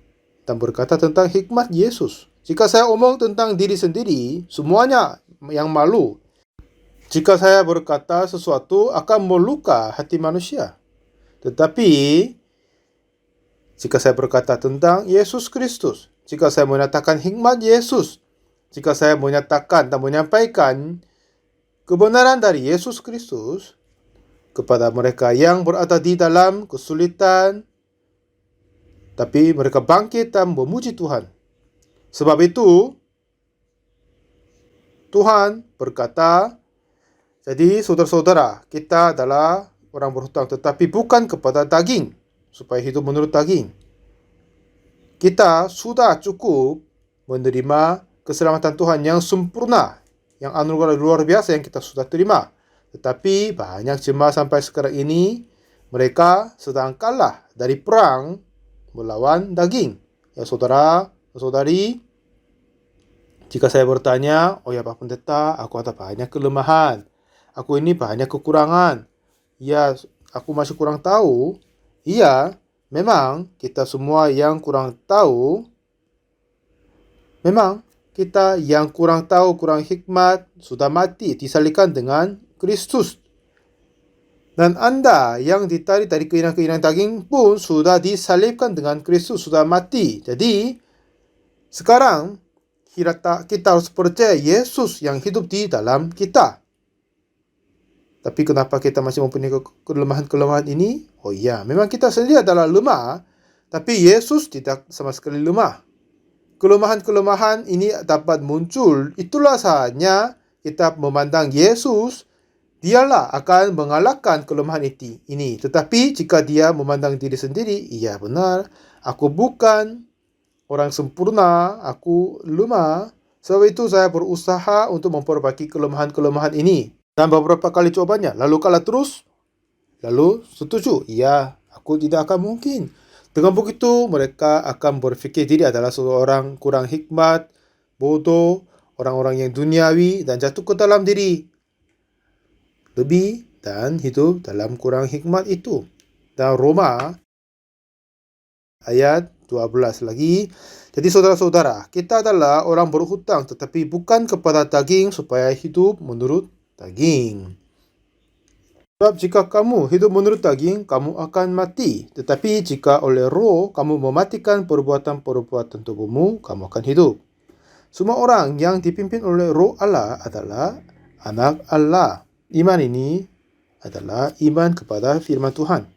dan berkata tentang hikmat Yesus. Jika saya omong tentang diri sendiri, semuanya yang malu. Jika saya berkata sesuatu akan meluka hati manusia. Tetapi, jika saya berkata tentang Yesus Kristus, jika saya menyatakan hikmat Yesus, jika saya menyatakan dan menyampaikan kebenaran dari Yesus Kristus kepada mereka yang berada di dalam kesulitan, tapi mereka bangkit dan memuji Tuhan. Sebab itu, Tuhan berkata, jadi saudara-saudara, kita adalah orang berhutang, tetapi bukan kepada daging, supaya hidup menurut daging. Kita sudah cukup menerima keselamatan Tuhan yang sempurna, yang anugerah luar biasa yang kita sudah terima. Tetapi banyak jemaat sampai sekarang ini, mereka sedang kalah dari perang melawan daging. Ya saudara, saudari, jika saya bertanya, oh ya Pak Pendeta, aku ada banyak kelemahan. Aku ini banyak kekurangan. Ya, aku masih kurang tahu. Iya, memang kita semua yang kurang tahu. Memang kita yang kurang tahu, kurang hikmat, sudah mati, disalibkan dengan Kristus. Dan Anda yang ditarik dari keinginan-keinginan daging pun sudah disalibkan dengan Kristus, sudah mati. Jadi, sekarang kita harus percaya Yesus yang hidup di dalam kita. Tapi kenapa kita masih mempunyai kelemahan-kelemahan ini? Oh iya, memang kita sendiri adalah lemah, tapi Yesus tidak sama sekali lemah. Kelemahan-kelemahan ini dapat muncul, itulah saatnya kita memandang Yesus, dialah akan mengalahkan kelemahan ini. Tetapi jika dia memandang diri sendiri, iya benar, aku bukan orang sempurna, aku lemah. Sebab itu saya berusaha untuk memperbaiki kelemahan-kelemahan ini. Dan beberapa kali cobanya, lalu kalah terus, lalu setuju, iya, aku tidak akan mungkin. Dengan begitu, mereka akan berpikir diri adalah seorang kurang hikmat, bodoh, orang-orang yang duniawi, dan jatuh ke dalam diri lebih dan hidup dalam kurang hikmat itu. Dan Roma ayat 12 lagi. Jadi saudara-saudara, kita adalah orang berhutang, tetapi bukan kepada daging supaya hidup menurut daging. Sebab jika kamu hidup menurut daging, kamu akan mati. Tetapi jika oleh roh kamu mematikan perbuatan-perbuatan tubuhmu, kamu akan hidup. Semua orang yang dipimpin oleh roh Allah adalah anak Allah. Iman ini adalah iman kepada firman Tuhan.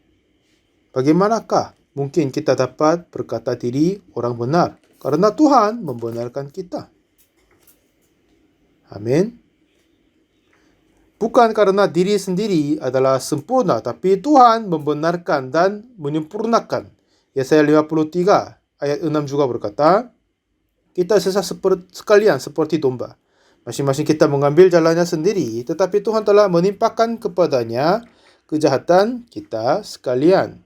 Bagaimanakah mungkin kita dapat berkata diri orang benar? Karena Tuhan membenarkan kita. Amin. Bukan karena diri sendiri adalah sempurna, tapi Tuhan membenarkan dan menyempurnakan. Yesaya 53 ayat 6 juga berkata, kita sesat sekalian seperti domba. Masing-masing kita mengambil jalannya sendiri, tetapi Tuhan telah menimpakan kepadanya kejahatan kita sekalian.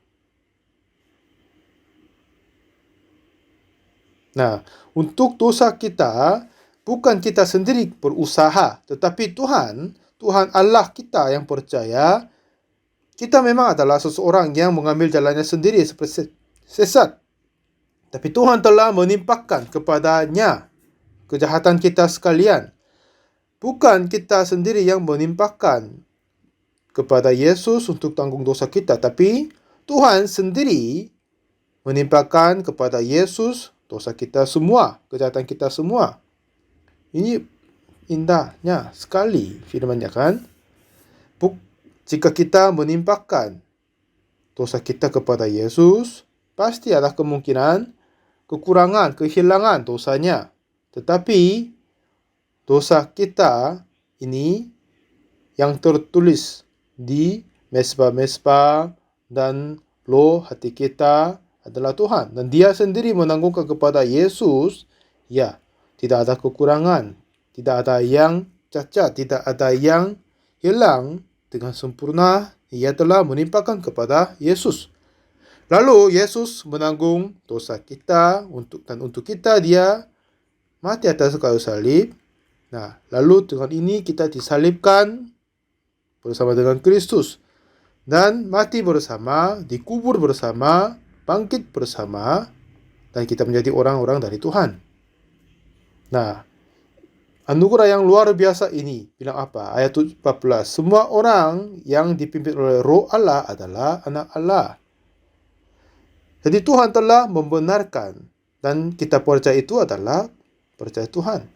Nah, untuk dosa kita, bukan kita sendiri berusaha, tetapi Tuhan Allah kita yang percaya, kita memang adalah seseorang yang mengambil jalannya sendiri seperti sesat. Tapi Tuhan telah menimpakan kepadanya kejahatan kita sekalian. Bukan kita sendiri yang menimpakan kepada Yesus untuk tanggung dosa kita, tapi Tuhan sendiri menimpakan kepada Yesus dosa kita semua, kejahatan kita semua. Ini indahnya sekali firman-Nya kan? Jika kita menimpakan dosa kita kepada Yesus, pasti ada kemungkinan kekurangan, kehilangan dosanya. Tetapi dosa kita ini yang tertulis di mesbah-mesbah dan loh hati kita adalah Tuhan. Dan Dia sendiri menanggungkan kepada Yesus, ya, tidak ada kekurangan, tidak ada yang cacat, tidak ada yang hilang. Dengan sempurna, Ia telah menimpakan kepada Yesus. Lalu Yesus menanggung dosa kita dan untuk kita Dia mati atas kayu salib. Nah, lalu dengan ini kita disalibkan bersama dengan Kristus dan mati bersama, dikubur bersama, bangkit bersama, dan kita menjadi orang-orang dari Tuhan. Nah, anugerah yang luar biasa ini bilang apa? Ayat 14. Semua orang yang dipimpin oleh Roh Allah adalah anak Allah. Jadi Tuhan telah membenarkan dan kita percaya itu adalah percaya Tuhan.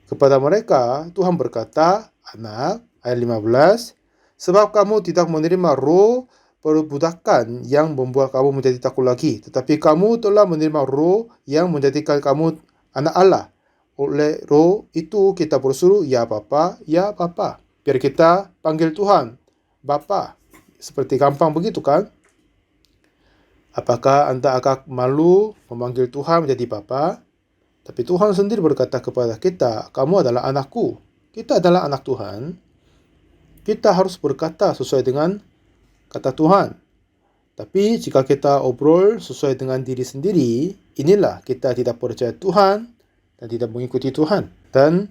Kepada mereka Tuhan berkata, anak, ayat 15, sebab kamu tidak menerima roh perbudakan yang membuat kamu menjadi takut lagi, tetapi kamu telah menerima roh yang menjadikan kamu anak Allah. Oleh roh itu kita berseru, ya Bapa, ya Bapa. Biar kita panggil Tuhan Bapa. Seperti gampang begitu kan? Apakah Anda agak malu memanggil Tuhan menjadi Bapa? Tapi Tuhan sendiri berkata kepada kita, kamu adalah anakku. Kita adalah anak Tuhan. Kita harus berkata sesuai dengan kata Tuhan. Tapi jika kita obrol sesuai dengan diri sendiri, inilah kita tidak percaya Tuhan dan tidak mengikuti Tuhan. Dan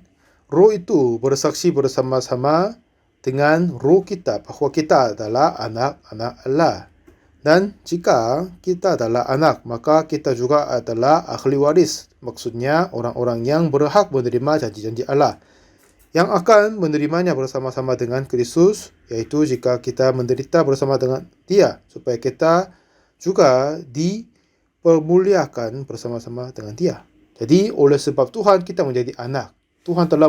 roh itu bersaksi bersama-sama dengan roh kita bahwa kita adalah anak-anak Allah. Dan jika kita adalah anak, maka kita juga adalah ahli waris. Maksudnya orang-orang yang berhak menerima janji-janji Allah, yang akan menerimanya bersama-sama dengan Kristus, yaitu jika kita menderita bersama dengan Dia, supaya kita juga dipermuliakan bersama-sama dengan Dia. Jadi oleh sebab Tuhan kita menjadi anak. Tuhan telah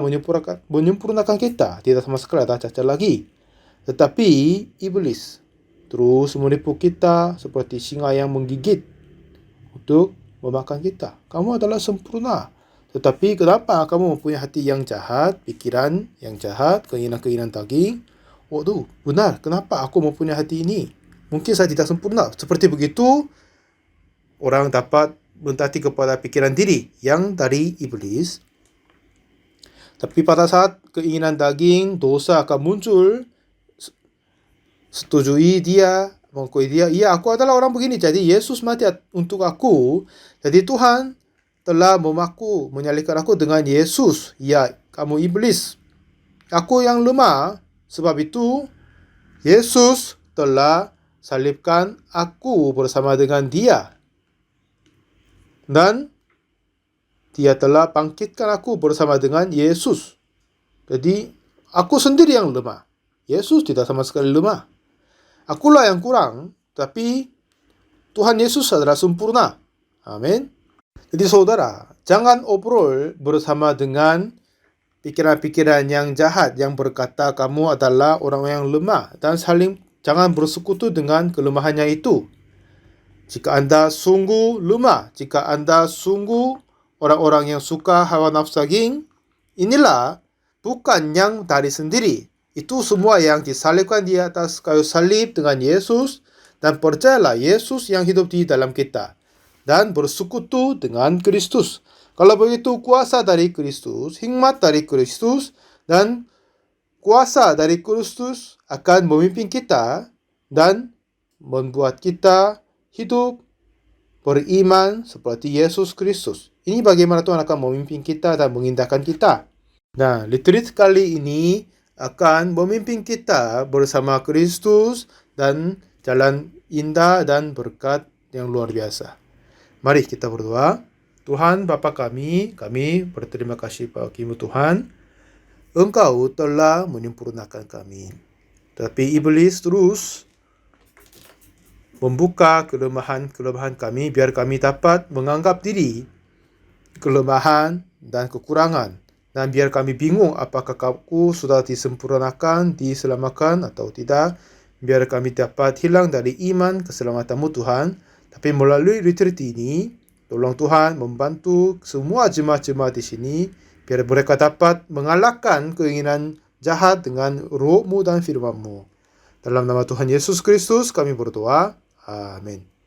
menyempurnakan kita, tidak sama sekali ada cacat lagi. Tetapi iblis terus menipu kita seperti singa yang menggigit untuk memakan kita. Kamu adalah sempurna. Tetapi kenapa kamu mempunyai hati yang jahat, pikiran yang jahat, keinginan-keinginan daging? Waduh, benar. Kenapa aku mempunyai hati ini? Mungkin saya tidak sempurna. Seperti begitu, orang dapat mentaati kepada pikiran diri yang dari iblis. Tapi pada saat keinginan daging, dosa akan muncul, setujui dia, mengakui dia, iya aku adalah orang begini, jadi Yesus mati untuk aku. Jadi Tuhan telah menyalihkan aku dengan Yesus. Ya, kamu iblis, aku yang lemah. Sebab itu Yesus telah salibkan aku bersama dengan Dia, dan Dia telah bangkitkan aku bersama dengan Yesus. Jadi aku sendiri yang lemah. Yesus tidak sama sekali lemah. Akulah yang kurang, tapi Tuhan Yesus adalah sempurna. Amin. Jadi saudara, jangan obrol bersama dengan pikiran-pikiran yang jahat yang berkata kamu adalah orang yang lemah dan jangan bersekutu dengan kelemahannya itu. Jika Anda sungguh lemah, jika Anda sungguh orang-orang yang suka hawa nafsu daging, inilah bukan yang dari sendiri. Itu semua yang disalibkan di atas kayu salib dengan Yesus, dan percayalah Yesus yang hidup di dalam kita dan bersekutu dengan Kristus. Kalau begitu, kuasa dari Kristus, hikmat dari Kristus, dan kuasa dari Kristus akan memimpin kita dan membuat kita hidup beriman seperti Yesus Kristus. Ini bagaimana Tuhan akan memimpin kita dan mengindahkan kita. Nah, retreat kali ini akan memimpin kita bersama Kristus dan jalan indah dan berkat yang luar biasa. Mari kita berdoa. Tuhan Bapa kami berterima kasih bagimu Tuhan. Engkau telah menyempurnakan kami. Tapi iblis terus membuka kelemahan kami biar kami dapat menganggap diri kelemahan dan kekurangan. Dan biar kami bingung apakah aku sudah disempurnakan, diselamatkan atau tidak. Biar kami dapat hilang dari iman keselamatanmu Tuhan. Tapi melalui retreat ini, tolong Tuhan membantu semua jemaat-jemaat di sini, biar mereka dapat mengalahkan keinginan jahat dengan roh-Mu dan firman-Mu. Dalam nama Tuhan Yesus Kristus kami berdoa. Amin.